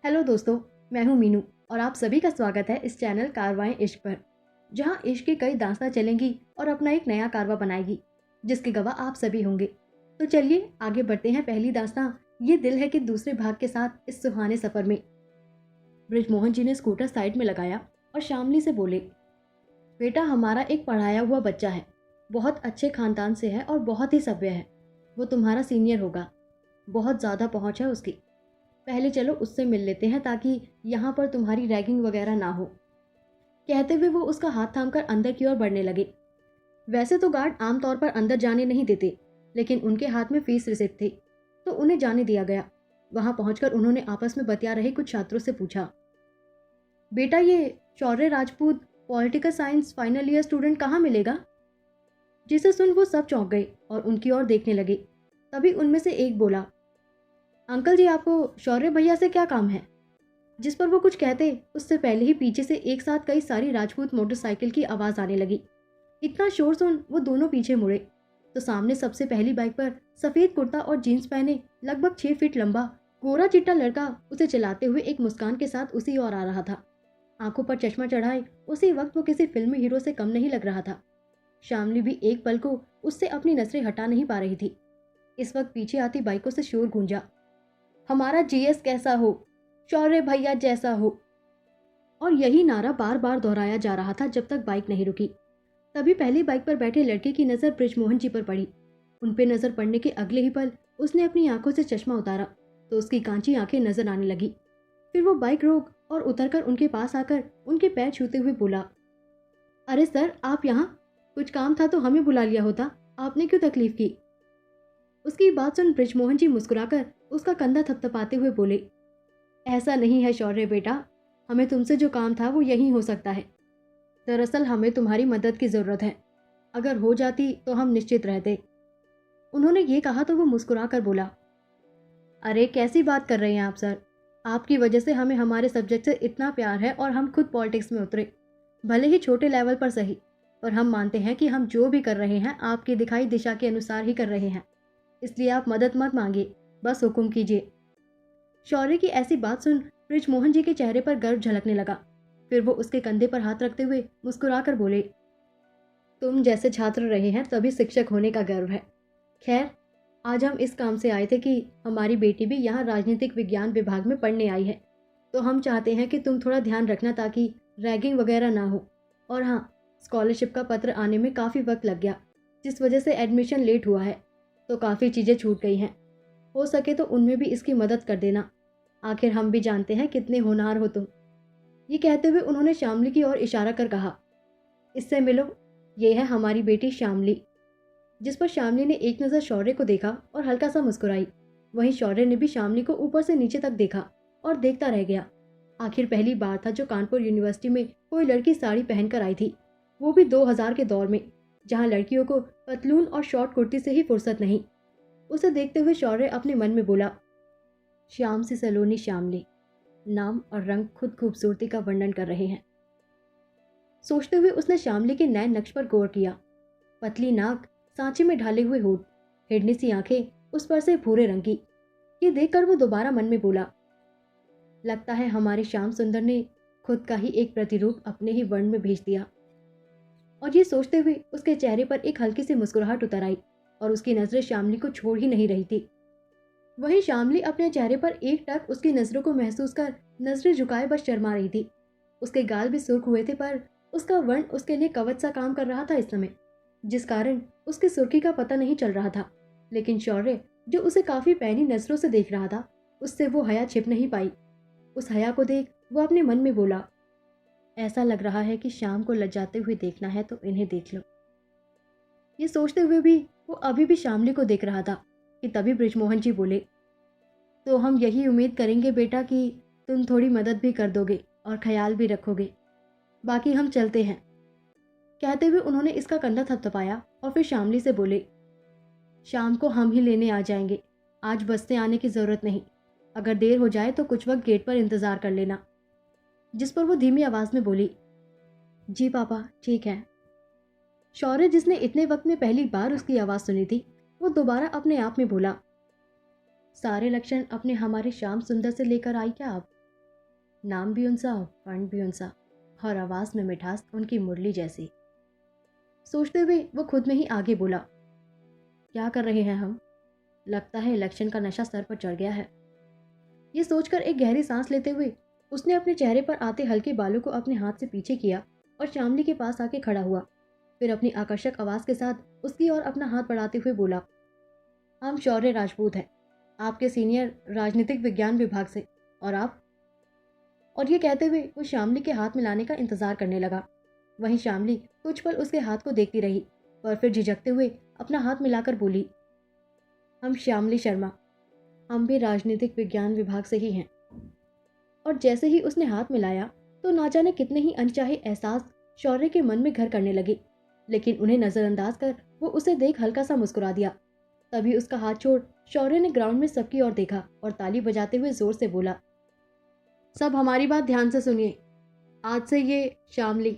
Hello दोस्तों, मैं हूं मीनू और आप सभी का स्वागत है इस चैनल कारवाएं इश्क पर, जहां इश्क की कई दास्तां चलेंगी और अपना एक नया कारवा बनाएगी, जिसके गवाह आप सभी होंगे। तो चलिए आगे बढ़ते हैं। पहली दास्तां ये दिल है कि दूसरे भाग के साथ इस सुहाने सफर में। बृजमोहन जी ने स्कूटर साइड में लगाया और शामली से बोले, बेटा हमारा एक पढ़ाया हुआ बच्चा है, बहुत अच्छे खानदान से है और बहुत ही सभ्य है। वो तुम्हारा सीनियर होगा, बहुत ज़्यादा पहुंच है उसकी। पहले चलो उससे मिल लेते हैं ताकि यहाँ पर तुम्हारी रैगिंग वगैरह ना हो। कहते हुए वो उसका हाथ थामकर अंदर की ओर बढ़ने लगे। वैसे तो गार्ड आमतौर पर अंदर जाने नहीं देते, लेकिन उनके हाथ में फीस रिसिप्ट थी तो उन्हें जाने दिया गया। वहां पहुंचकर उन्होंने आपस में बतिया रहे कुछ छात्रों से पूछा, बेटा ये Shaurya Rajput political science final year student कहाँ मिलेगा? जिसे सुन वो सब चौंक गए और उनकी ओर देखने लगे। तभी उनमें से एक बोला, अंकल जी आपको शौर्य भैया से क्या काम है? जिस पर वो कुछ कहते उससे पहले ही पीछे से एक साथ कई सारी राजपूत मोटरसाइकिल की आवाज आने लगी। इतना शोर सुन वो दोनों पीछे मुड़े तो सामने सबसे पहली बाइक पर सफेद कुर्ता और जीन्स पहने लगभग 6 फीट लंबा गोरा चिट्टा लड़का उसे चलाते हुए एक मुस्कान के साथ उसी ओर आ रहा था। आंखों पर चश्मा चढ़ाए उसी वक्त वो किसी फिल्मी हीरो से कम नहीं लग रहा था। शामली भी एक पल को उससे अपनी नजरें हटा नहीं पा रही थी। इस वक्त पीछे आती बाइकों से शोर गूंजा, हमारा जीएस कैसा हो, शौर्य भैया जैसा हो। और यही नारा बार बार दोहराया जा रहा था जब तक बाइक नहीं रुकी। तभी पहली बाइक पर बैठे लड़के की नजर बृजमोहन जी पर पड़ी। उन पे नजर पड़ने के अगले ही पल उसने अपनी आंखों से चश्मा उतारा तो उसकी कांची आंखें नजर आने लगी। फिर वो बाइक रोक और उतरकर उनके पास आकर उनके पैर छूते हुए बोला, अरे सर आप यहाँ? कुछ काम था तो हमें बुला लिया होता, आपने क्यों तकलीफ की? उसकी बात सुन बृजमोहन जी मुस्कुराकर उसका कंधा थपथपाते हुए बोले, ऐसा नहीं है शौर्य बेटा, हमें तुमसे जो काम था वो यही हो सकता है। दरअसल हमें तुम्हारी मदद की ज़रूरत है, अगर हो जाती तो हम निश्चित रहते। उन्होंने ये कहा तो वो मुस्कुराकर बोला, अरे कैसी बात कर रहे हैं आप सर, आपकी वजह से हमें हमारे सब्जेक्ट से इतना प्यार है और हम खुद पॉलिटिक्स में उतरे, भले ही छोटे लेवल पर सही, पर हम मानते हैं कि हम जो भी कर रहे हैं आपकी दिखाई दिशा के अनुसार ही कर रहे हैं, इसलिए आप मदद मत मांगिए, बस हुक्म कीजिए। शौर्य की ऐसी बात सुन बृजमोहन जी के चेहरे पर गर्व झलकने लगा। फिर वो उसके कंधे पर हाथ रखते हुए मुस्कुराकर बोले, तुम जैसे छात्र रहे हैं तभी शिक्षक होने का गर्व है। खैर आज हम इस काम से आए थे कि हमारी बेटी भी यहाँ राजनीतिक विज्ञान विभाग में पढ़ने आई है, तो हम चाहते हैं कि तुम थोड़ा ध्यान रखना ताकि रैगिंग वगैरह ना हो। और हाँ, स्कॉलरशिप का पत्र आने में काफ़ी वक्त लग गया, जिस वजह से एडमिशन लेट हुआ है, तो काफ़ी चीज़ें छूट गई हैं। हो सके तो उनमें भी इसकी मदद कर देना, आखिर हम भी जानते हैं कितने होनहार हो तुम। ये कहते हुए उन्होंने शामली की ओर इशारा कर कहा, इससे मिलो, ये है हमारी बेटी शामली। जिस पर शामली ने एक नज़र शौर्य को देखा और हल्का सा मुस्कुराई। वहीं शौर्य ने भी शामली को ऊपर से नीचे तक देखा और देखता रह गया। आखिर पहली बार था जो कानपुर यूनिवर्सिटी में कोई लड़की साड़ी पहनकर आई थी, वो भी 2000 के दौर में, जहाँ लड़कियों को पतलून और शॉर्ट कुर्ती से ही फुर्सत नहीं। उसे देखते हुए शौर्य अपने मन में बोला, श्याम सी सलोनी शामली, नाम और रंग खुद खूबसूरती का वर्णन कर रहे हैं। सोचते हुए उसने शामली के नए नक्श पर गौर किया। पतली नाक, सांचे में ढाले हुए होठ, हिरनी सी आंखें, उस पर से भूरे रंग की। ये देखकर वो दोबारा मन में बोला, लगता है हमारे श्याम सुंदर ने खुद का ही एक प्रतिरूप अपने ही वर्ण में भेज दिया। और ये सोचते हुए उसके चेहरे पर एक हल्की सी मुस्कुराहट उतर आई और उसकी नजरें शामली को छोड़ ही नहीं रही थी। वहीं शामली अपने चेहरे पर एक टक उसकी नजरों को महसूस कर नजरें झुकाए बस शर्मा रही थी। उसके गाल भी सुर्ख हुए थे, पर उसका वर्ण उसके लिए कवच सा काम कर रहा था इस समय, जिस कारण उसकी सुर्खी का पता नहीं चल रहा था। लेकिन शौर्य जो उसे काफी पैनी नजरों से देख रहा था, उससे वो हया छिप नहीं पाई। उस हया को देख वो अपने मन में बोला, ऐसा लग रहा है कि शाम को लज्जाते हुए देखना है तो इन्हें देख लो। ये सोचते हुए भी वो अभी भी शामली को देख रहा था कि तभी बृजमोहन जी बोले, तो हम यही उम्मीद करेंगे बेटा कि तुम थोड़ी मदद भी कर दोगे और ख्याल भी रखोगे, बाकी हम चलते हैं। कहते हुए उन्होंने इसका कंधा थपथपाया और फिर शामली से बोले, शाम को हम ही लेने आ जाएंगे, आज बस से आने की जरूरत नहीं, अगर देर हो जाए तो कुछ वक्त गेट पर इंतजार कर लेना। जिस पर वो धीमी आवाज में बोली, जी पापा ठीक है। शौर्य जिसने इतने वक्त में पहली बार उसकी आवाज सुनी थी, वो दोबारा अपने आप में बोला, सारे लक्षण अपने हमारे श्याम सुंदर से लेकर आई क्या आप? नाम भी उनसा, फंड भी उनसा, और आवाज़ में मिठास उनकी मुरली जैसी। सोचते हुए वो खुद में ही आगे बोला, क्या कर रहे हैं हम? लगता है इलेक्शन का नशा सर पर चढ़ गया है। ये सोचकर एक गहरी सांस लेते हुए उसने अपने चेहरे पर आते हल्के बालों को अपने हाथ से पीछे किया और शामली के पास आके खड़ा हुआ। फिर अपनी आकर्षक आवाज़ के साथ उसकी ओर अपना हाथ बढ़ाते हुए बोला, हम शौर्य राजपूत हैं, आपके सीनियर राजनीतिक विज्ञान विभाग से। और आप? और ये कहते हुए वो शामली के हाथ मिलाने का इंतजार करने लगा। वहीं शामली कुछ पल उसके हाथ को देखती रही, पर फिर झिझकते हुए अपना हाथ मिलाकर बोली, हम श्यामली शर्मा, हम भी राजनीतिक विज्ञान विभाग से ही हैं। और जैसे ही उसने हाथ मिलाया तो ना जाने कितने ही अनचाहे एहसास शौर्य के मन में घर करने लगे, लेकिन उन्हें नजरअंदाज कर वो उसे देख हल्का सा मुस्कुरा दिया। तभी उसका हाथ छोड़ शौर्य ने ग्राउंड में सबकी ओर देखा और ताली बजाते हुए जोर से बोला, सब हमारी बात ध्यान से सुनिए। आज से ये शामली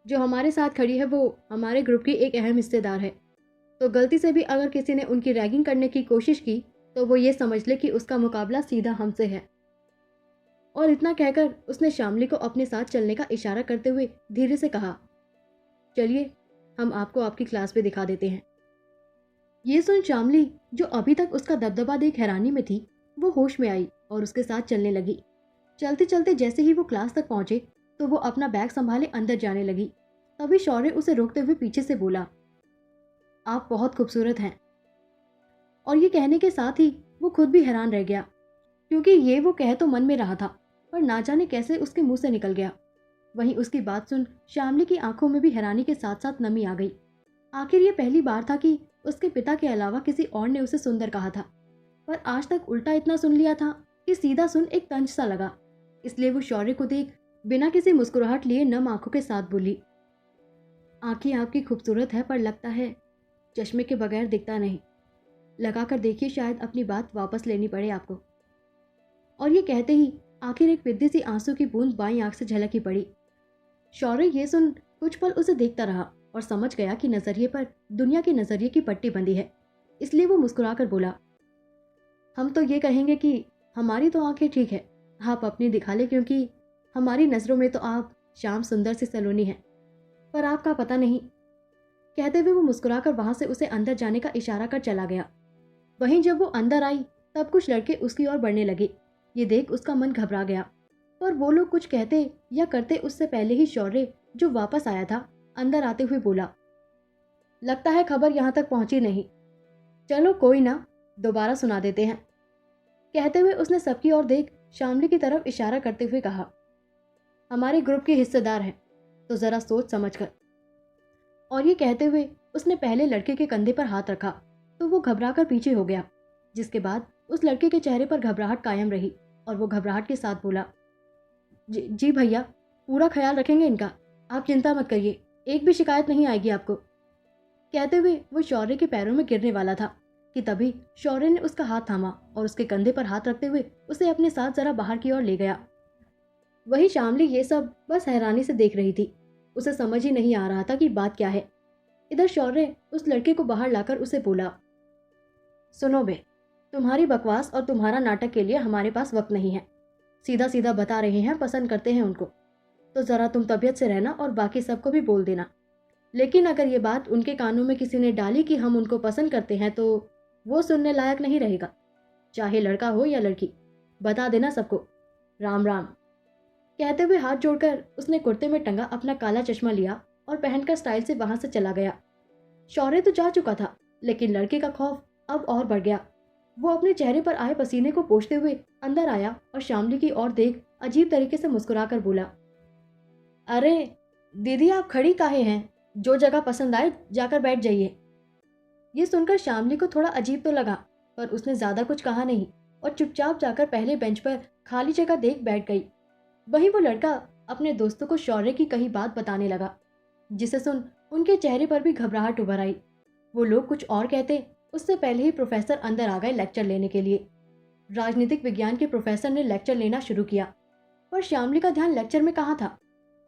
जो हमारे साथ खड़ी है वो हमारे ग्रुप की एक अहम हिस्सेदार है। तो गलती से भी अगर किसी ने उनकी रैगिंग करने की कोशिश की तो वो ये समझ ले कि उसका मुकाबला सीधा हमसे है। और इतना कहकर उसने शामली को अपने साथ चलने का इशारा करते हुए धीरे से कहा, चलिए हम आपको आपकी क्लास में दिखा देते हैं। ये सुन शामली, जो अभी तक उसका दबदबा देख हैरानी में थी, वो होश में आई और उसके साथ चलने लगी। चलते चलते जैसे ही वो क्लास तक पहुंचे तो वो अपना बैग संभाले अंदर जाने लगी। तभी शौर्य उसे रोकते हुए पीछे से बोला, आप बहुत खूबसूरत हैं। और ये कहने के साथ ही वो खुद भी हैरान रह गया, क्योंकि ये वो कह तो मन में रहा था, पर ना जाने कैसे उसके मुंह से निकल गया। वहीं उसकी बात सुन श्यामली की आंखों में भी हैरानी के साथ साथ नमी आ गई। आखिर ये पहली बार था कि उसके पिता के अलावा किसी और ने उसे सुंदर कहा था, पर आज तक उल्टा इतना सुन लिया था कि सीधा सुन एक तंज सा लगा। इसलिए वो शौर्य को देख बिना किसी मुस्कुराहट लिए नम आंखों के साथ बोली, आंखें आपकी खूबसूरत है, पर लगता है चश्मे के बगैर दिखता नहीं। लगाकर देखिए, शायद अपनी बात वापस लेनी पड़े आपको। और ये कहते ही आखिर एक विद्युत सी आंसू की बूंद बाईं आंख से झलक ही पड़ी। शौर्य ये सुन कुछ पल उसे देखता रहा और समझ गया कि नजरिए पर दुनिया के नजरिए की पट्टी बंधी है। इसलिए वो मुस्कुराकर बोला, हम तो ये कहेंगे कि हमारी तो आंखें ठीक है, आप अपनी दिखा ले, क्योंकि हमारी नजरों में तो आप श्याम सुंदर सी सलोनी हैं, पर आपका पता नहीं। कहते हुए वो मुस्कुराकर वहां से उसे अंदर जाने का इशारा कर चला गया। वहीं जब वो अंदर आई तब कुछ लड़के उसकी ओर बढ़ने लगे। ये देख उसका मन घबरा गया, पर वो लोग कुछ कहते या करते उससे पहले ही शौर्य, जो वापस आया था, अंदर आते हुए बोला, लगता है खबर यहाँ तक पहुंची नहीं, चलो कोई ना, दोबारा सुना देते हैं। कहते हुए उसने सबकी ओर देख शामली की तरफ इशारा करते हुए कहा, हमारे ग्रुप के हिस्सेदार हैं, तो जरा सोच समझ कर। और ये कहते हुए उसने पहले लड़के के कंधे पर हाथ रखा तो वो घबराकर पीछे हो गया, जिसके बाद उस लड़के के चेहरे पर घबराहट कायम रही और वो घबराहट के साथ बोला, जी भैया, पूरा ख्याल रखेंगे इनका, आप चिंता मत करिए, एक भी शिकायत नहीं आएगी आपको। कहते हुए वो शौर्य के पैरों में गिरने वाला था कि तभी शौर्य ने उसका हाथ थामा और उसके कंधे पर हाथ रखते हुए उसे अपने साथ जरा बाहर की ओर ले गया। वही शामली ये सब बस हैरानी से देख रही थी, उसे समझ ही नहीं आ रहा था कि बात क्या है। इधर शौर्य उस लड़के को बाहर लाकर उसे बोला, सुनो बे, तुम्हारी बकवास और तुम्हारा नाटक के लिए हमारे पास वक्त नहीं है। सीधा सीधा बता रहे हैं, पसंद करते हैं उनको, तो ज़रा तुम तबीयत से रहना और बाकी सबको भी बोल देना। लेकिन अगर ये बात उनके कानों में किसी ने डाली कि हम उनको पसंद करते हैं तो वो सुनने लायक नहीं रहेगा, चाहे लड़का हो या लड़की। बता देना सबको। राम राम। कहते हुए हाथ जोड़कर उसने कुर्ते में टंगा अपना काला चश्मा लिया और पहनकर स्टाइल से वहां से चला गया। शौर्य तो जा चुका था, लेकिन लड़के का खौफ अब और बढ़ गया। वो अपने चेहरे पर आए पसीने को पोंछते हुए अंदर आया और शामली की ओर देख अजीब तरीके से मुस्कुराकर बोला, अरे दीदी, आप खड़ी काहे हैं? जो जगह पसंद आए जाकर बैठ जाइए। ये सुनकर शामली को थोड़ा अजीब तो लगा, पर उसने ज्यादा कुछ कहा नहीं और चुपचाप जाकर पहले बेंच पर खाली जगह देख बैठ गई। वहीं वो लड़का अपने दोस्तों को शौर्य की कही बात बताने लगा, जिसे सुन उनके चेहरे पर भी घबराहट उभर आई। वो लोग कुछ और कहते उससे पहले ही प्रोफेसर अंदर आ गए लेक्चर लेने के लिए। राजनीतिक विज्ञान के प्रोफेसर ने लेक्चर लेना शुरू किया, पर शामली का ध्यान लेक्चर में कहाँ था।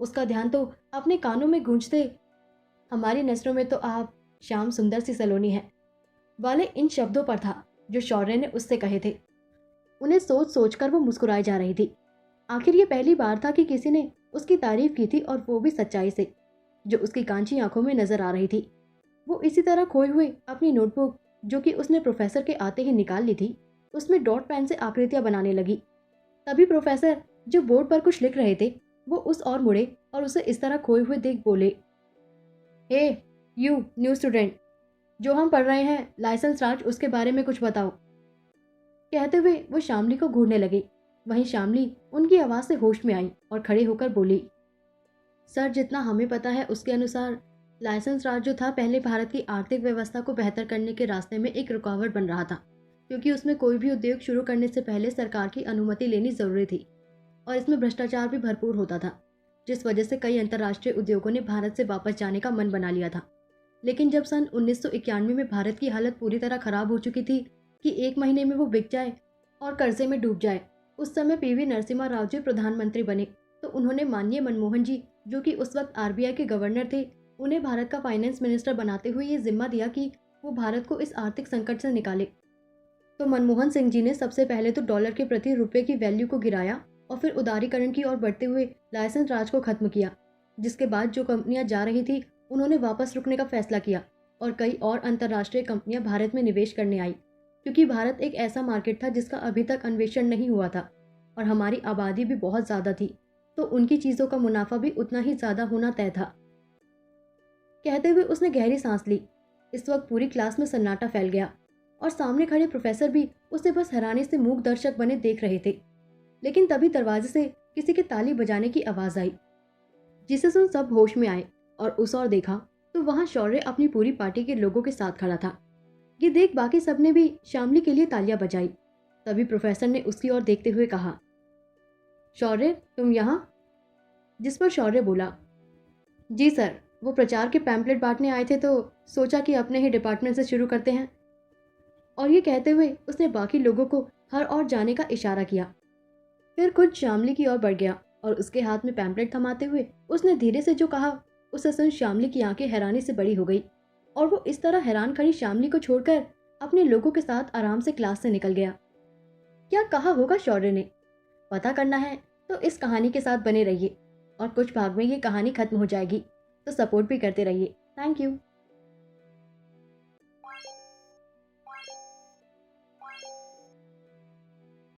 उसका ध्यान तो अपने कानों में गूंजते हमारी नजरों में तो आप श्याम सुंदर सी सलोनी है वाले इन शब्दों पर था, जो शौर्य ने उससे कहे थे। उन्हें सोच सोच कर वो मुस्कुराई जा रही थी। आखिर ये पहली बार था कि किसी ने उसकी तारीफ की थी, और वो भी सच्चाई से, जो उसकी कांची आंखों में नजर आ रही थी। वो इसी तरह खोए हुए अपनी नोटबुक, जो कि उसने प्रोफेसर के आते ही निकाल ली थी, उसमें डॉट पेन से आकृतियां बनाने लगी। तभी प्रोफेसर, जो बोर्ड पर कुछ लिख रहे थे, वो उस ओर मुड़े और उसे इस तरह खोए हुए देख बोले, हे यू न्यू स्टूडेंट, जो हम पढ़ रहे हैं लाइसेंस राज, उसके बारे में कुछ बताओ। कहते हुए वो शामली को घूरने लगे। वहीं शामली उनकी आवाज से होश में आई और खड़े होकर बोली, सर, जितना हमें पता है उसके अनुसार लाइसेंस राज जो था, पहले भारत की आर्थिक व्यवस्था को बेहतर करने के रास्ते में एक रुकावट बन रहा था, क्योंकि उसमें कोई भी उद्योग शुरू करने से पहले सरकार की अनुमति लेनी जरूरी थी, और इसमें भ्रष्टाचार भी भरपूर होता था, जिस वजह से कई अंतर्राष्ट्रीय उद्योगों ने भारत से वापस जाने का मन बना लिया था। लेकिन जब सन 1991 में भारत की हालत पूरी तरह खराब हो चुकी थी कि एक महीने में वो बिक जाए और कर्जे में डूब जाए, उस समय पीवी नरसिम्हा राव जी प्रधानमंत्री बने, तो उन्होंने माननीय मनमोहन जी, जो कि उस वक्त आरबीआई के गवर्नर थे, उन्हें भारत का फाइनेंस मिनिस्टर बनाते हुए ये जिम्मा दिया कि वो भारत को इस आर्थिक संकट से निकाले। तो मनमोहन सिंह जी ने सबसे पहले तो डॉलर के प्रति रुपए की वैल्यू को गिराया, और फिर उदारीकरण की ओर बढ़ते हुए लाइसेंस राज को खत्म किया, जिसके बाद जो कंपनियां जा रही थी उन्होंने वापस रुकने का फैसला किया, और कई और अंतर्राष्ट्रीय कंपनियां भारत में निवेश करने आई, क्योंकि भारत एक ऐसा मार्केट था जिसका अभी तक अन्वेषण नहीं हुआ था, और हमारी आबादी भी बहुत ज़्यादा थी, तो उनकी चीज़ों का मुनाफा भी उतना ही ज़्यादा होना तय था। कहते हुए उसने गहरी सांस ली। इस वक्त पूरी क्लास में सन्नाटा फैल गया, और सामने खड़े प्रोफेसर भी उसे बस हैरानी से मूक दर्शक बने देख रहे थे। लेकिन तभी दरवाजे से किसी के ताली बजाने की आवाज़ आई, जिसे सुन सब होश में आए और उस ओर देखा तो वहां शौर्य अपनी पूरी पार्टी के लोगों के साथ खड़ा था। ये देख बाकी सबने भी शामली के लिए तालियां बजाई। तभी प्रोफेसर ने उसकी ओर देखते हुए कहा, शौर्य, तुम यहाँ? जिस पर शौर्य बोला, जी सर, वो प्रचार के पैम्पलेट बांटने आए थे, तो सोचा कि अपने ही डिपार्टमेंट से शुरू करते हैं। और ये कहते हुए उसने बाकी लोगों को हर ओर जाने का इशारा किया। फिर खुद शामली की ओर बढ़ गया और उसके हाथ में पैम्पलेट थमाते हुए उसने धीरे से जो कहा, उसे सुन शामली की आंखें हैरानी से बड़ी हो गई, और वो इस तरह हैरान खड़ी शामली को छोड़कर अपने लोगों के साथ आराम से क्लास से निकल गया। क्या कहा होगा शौर्य ने? पता करना है तो इस कहानी के साथ बने रहिए, और कुछ भाग में ये कहानी खत्म हो जाएगी, तो सपोर्ट भी करते रहिए। Thank you.